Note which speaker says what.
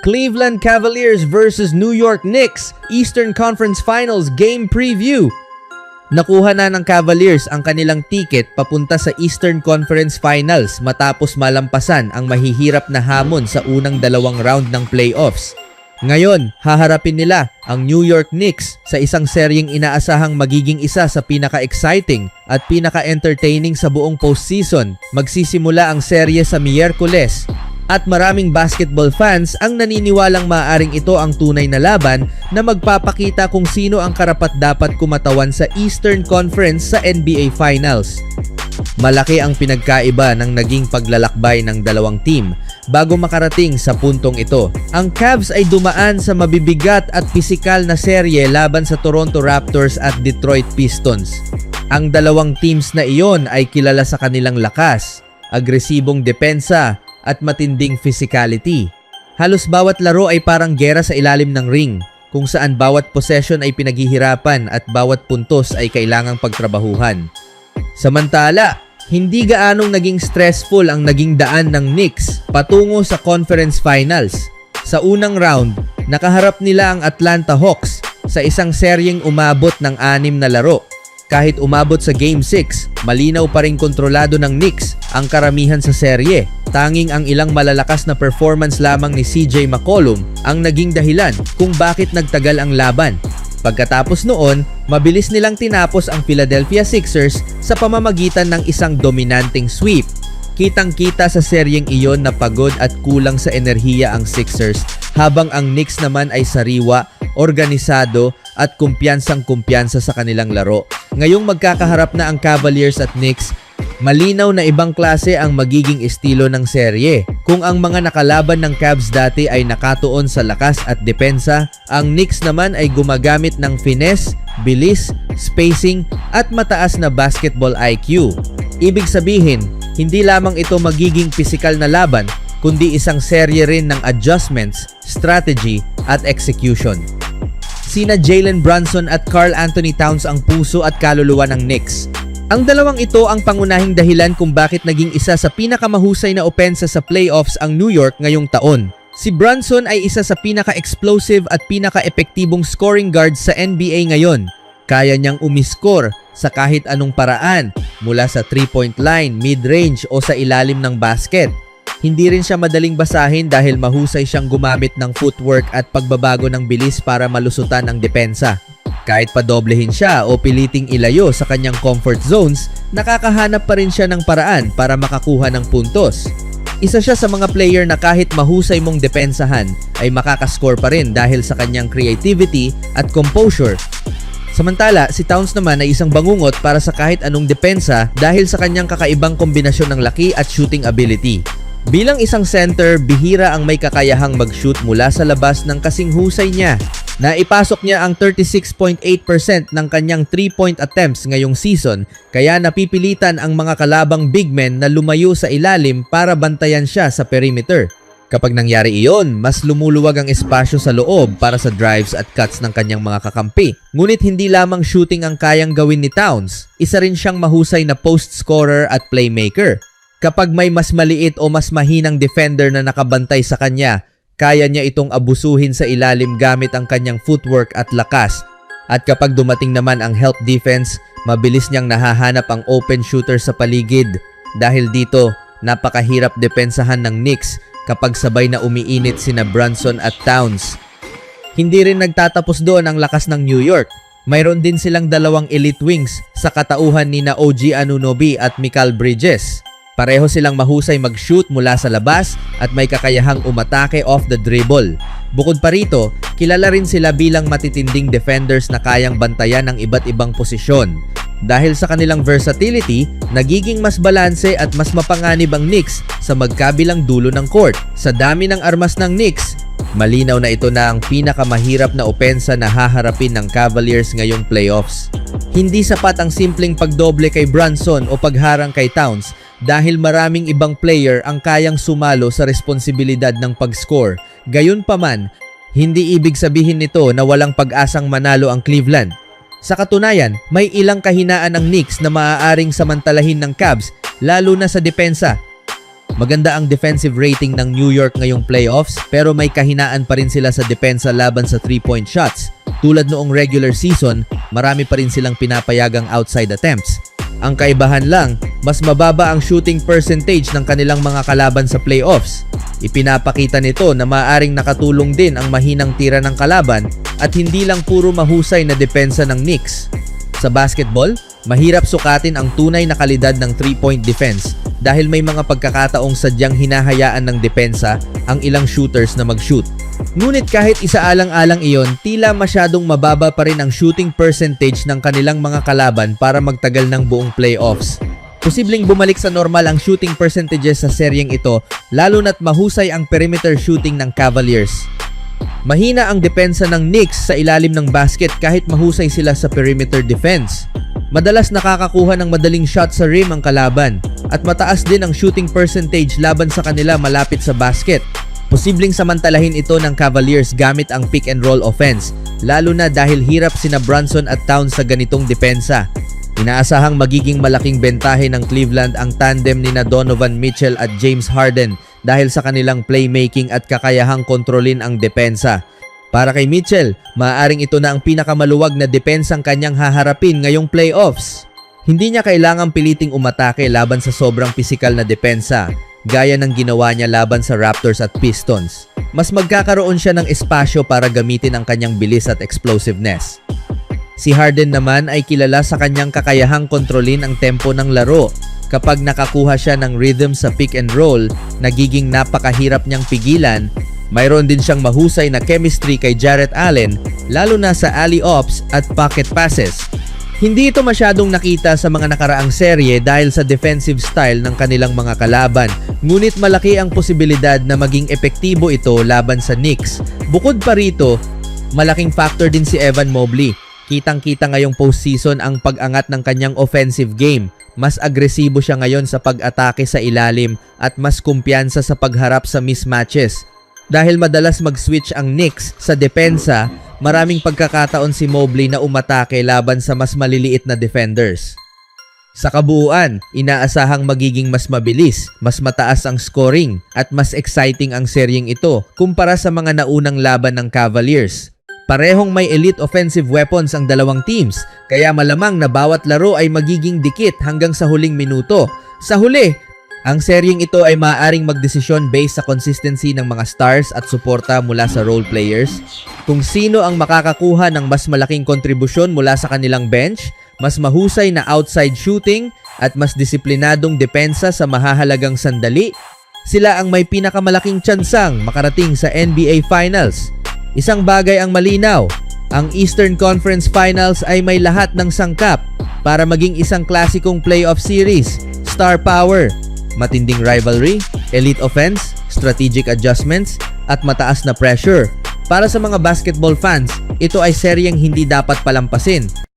Speaker 1: Cleveland Cavaliers versus New York Knicks, Eastern Conference Finals Game Preview. Nakuha na ng Cavaliers ang kanilang ticket papunta sa Eastern Conference Finals matapos malampasan ang mahihirap na hamon sa unang dalawang round ng playoffs. Ngayon, haharapin nila ang New York Knicks sa isang seryeng inaasahang magiging isa sa pinaka-exciting at pinaka-entertaining sa buong postseason. Magsisimula ang serye sa Miyerkules. At maraming basketball fans ang naniniwalang maaaring ito ang tunay na laban na magpapakita kung sino ang karapat-dapat kumatawan sa Eastern Conference sa NBA Finals. Malaki ang pinagkaiba ng naging paglalakbay ng dalawang team bago makarating sa puntong ito. Ang Cavs ay dumaan sa mabibigat at pisikal na serye laban sa Toronto Raptors at Detroit Pistons. Ang dalawang teams na iyon ay kilala sa kanilang lakas, agresibong depensa, at matinding physicality. Halos bawat laro ay parang gera sa ilalim ng ring, kung saan bawat possession ay pinaghihirapan at bawat puntos ay kailangang pagtrabahuhan. Samantala, hindi gaanong naging stressful ang naging daan ng Knicks patungo sa Conference Finals. Sa unang round, nakaharap nila ang Atlanta Hawks sa isang seryeng umabot ng 6 na laro. Kahit umabot sa Game 6, malinaw pa rin kontrolado ng Knicks ang karamihan sa serye. Tanging ang ilang malalakas na performance lamang ni CJ McCollum ang naging dahilan kung bakit nagtagal ang laban. Pagkatapos noon, mabilis nilang tinapos ang Philadelphia Sixers sa pamamagitan ng isang dominanteng sweep. Kitang-kita sa seryeng iyon na pagod at kulang sa enerhiya ang Sixers habang ang Knicks naman ay sariwa, organisado at kumpiyansang-kumpiyansa sa kanilang laro. Ngayong magkakaharap na ang Cavaliers at Knicks, malinaw na ibang klase ang magiging estilo ng serye. Kung ang mga nakalaban ng Cavs dati ay nakatuon sa lakas at depensa, ang Knicks naman ay gumagamit ng finesse, bilis, spacing at mataas na basketball IQ. Ibig sabihin, hindi lamang ito magiging pisikal na laban, kundi isang serye rin ng adjustments, strategy at execution. Sina Jalen Brunson at Karl Anthony Towns ang puso at kaluluwa ng Knicks. Ang dalawang ito ang pangunahing dahilan kung bakit naging isa sa pinakamahusay na opensa sa playoffs ang New York ngayong taon. Si Brunson ay isa sa pinaka-explosive at pinaka-epektibong scoring guards sa NBA ngayon. Kaya niyang umiscore sa kahit anong paraan, mula sa 3-point line, mid-range o sa ilalim ng basket. Hindi rin siya madaling basahin dahil mahusay siyang gumamit ng footwork at pagbabago ng bilis para malusutan ang depensa. Kahit padoblehin siya o piliting ilayo sa kanyang comfort zones, nakakahanap pa rin siya ng paraan para makakuha ng puntos. Isa siya sa mga player na kahit mahusay mong depensahan ay makakascore pa rin dahil sa kanyang creativity at composure. Samantala, si Towns naman ay isang bangungot para sa kahit anong depensa dahil sa kanyang kakaibang kombinasyon ng laki at shooting ability. Bilang isang center, bihira ang may kakayahang mag-shoot mula sa labas ng kasing husay niya. Naipasok niya ang 36.8% ng kanyang 3-point attempts ngayong season, kaya napipilitan ang mga kalabang big men na lumayo sa ilalim para bantayan siya sa perimeter. Kapag nangyari iyon, mas lumuluwag ang espasyo sa loob para sa drives at cuts ng kanyang mga kakampi. Ngunit hindi lamang shooting ang kayang gawin ni Towns, isa rin siyang mahusay na post scorer at playmaker. Kapag may mas maliit o mas mahinang defender na nakabantay sa kanya, kaya niya itong abusuhin sa ilalim gamit ang kanyang footwork at lakas. At kapag dumating naman ang help defense, mabilis niyang nahahanap ang open shooter sa paligid. Dahil dito, napakahirap depensahan ng Knicks kapag sabay na umiinit sina Brunson at Towns. Hindi rin nagtatapos doon ang lakas ng New York. Mayroon din silang dalawang elite wings sa katauhan ni na OG Anunoby at Mikal Bridges. Pareho silang mahusay mag-shoot mula sa labas at may kakayahang umatake off the dribble. Bukod pa rito, kilala rin sila bilang matitinding defenders na kayang bantayan ng iba't ibang posisyon. Dahil sa kanilang versatility, nagiging mas balanse at mas mapanganib ang Knicks sa magkabilang dulo ng court. Sa dami ng armas ng Knicks, malinaw na ito na ang pinakamahirap na opensa na haharapin ng Cavaliers ngayong playoffs. Hindi sapat ang simpleng pagdoble kay Brunson o pagharang kay Towns dahil maraming ibang player ang kayang sumalo sa responsibilidad ng pag-score. Gayunpaman, hindi ibig sabihin nito na walang pag-asang manalo ang Cleveland. Sa katunayan, may ilang kahinaan ng Knicks na maaaring samantalahin ng Cavs, lalo na sa depensa. Maganda ang defensive rating ng New York ngayong playoffs pero may kahinaan pa rin sila sa depensa laban sa 3-point shots. Tulad noong regular season, marami pa rin silang pinapayagang outside attempts. Ang kaibahan lang, mas mababa ang shooting percentage ng kanilang mga kalaban sa playoffs. Ipinapakita nito na maaaring nakatulong din ang mahinang tira ng kalaban at hindi lang puro mahusay na depensa ng Knicks. Sa basketball, mahirap sukatin ang tunay na kalidad ng 3-point defense dahil may mga pagkakataong sadyang hinahayaan ng depensa ang ilang shooters na mag-shoot. Ngunit kahit isaalang-alang iyon, tila masyadong mababa pa rin ang shooting percentage ng kanilang mga kalaban para magtagal ng buong playoffs. Posibleng bumalik sa normal ang shooting percentages sa seryeng ito lalo na't mahusay ang perimeter shooting ng Cavaliers. Mahina ang depensa ng Knicks sa ilalim ng basket kahit mahusay sila sa perimeter defense. Madalas nakakakuha ng madaling shot sa rim ang kalaban at mataas din ang shooting percentage laban sa kanila malapit sa basket. Posibleng samantalahin ito ng Cavaliers gamit ang pick and roll offense, lalo na dahil hirap sina Brunson at Towns sa ganitong depensa. Inaasahang magiging malaking bentahe ng Cleveland ang tandem ni Donovan Mitchell at James Harden dahil sa kanilang playmaking at kakayahang kontrolin ang depensa. Para kay Mitchell, maaaring ito na ang pinakamaluwag na depensang kanyang haharapin ngayong playoffs. Hindi niya kailangang piliting umatake laban sa sobrang pisikal na depensa, gaya ng ginawa niya laban sa Raptors at Pistons. Mas magkakaroon siya ng espasyo para gamitin ang kanyang bilis at explosiveness. Si Harden naman ay kilala sa kanyang kakayahang kontrolin ang tempo ng laro. Kapag nakakuha siya ng rhythm sa pick and roll, nagiging napakahirap niyang pigilan. Mayroon din siyang mahusay na chemistry kay Jarrett Allen, lalo na sa alley-oops at pocket passes. Hindi ito masyadong nakita sa mga nakaraang serye dahil sa defensive style ng kanilang mga kalaban. Ngunit malaki ang posibilidad na maging epektibo ito laban sa Knicks. Bukod pa rito, malaking factor din si Evan Mobley. Kitang-kita ngayong postseason ang pag-angat ng kanyang offensive game. Mas agresibo siya ngayon sa pag-atake sa ilalim at mas kumpiyansa sa pagharap sa mismatches. Dahil madalas mag-switch ang Knicks sa depensa, maraming pagkakataon si Mobley na umatake laban sa mas maliliit na defenders. Sa kabuuan, inaasahang magiging mas mabilis, mas mataas ang scoring at mas exciting ang seryeng ito kumpara sa mga naunang laban ng Cavaliers. Parehong may elite offensive weapons ang dalawang teams, kaya malamang na bawat laro ay magiging dikit hanggang sa huling minuto. Sa huli, ang seryeng ito ay maaaring magdesisyon based sa consistency ng mga stars at suporta mula sa role players. Kung sino ang makakakuha ng mas malaking kontribusyon mula sa kanilang bench, mas mahusay na outside shooting at mas disiplinadong depensa sa mahahalagang sandali, sila ang may pinakamalaking tsansang makarating sa NBA Finals. Isang bagay ang malinaw, ang Eastern Conference Finals ay may lahat ng sangkap para maging isang klasikong playoff series. Star power, matinding rivalry, elite offense, strategic adjustments, at mataas na pressure. Para sa mga basketball fans, ito ay seryeng hindi dapat palampasin.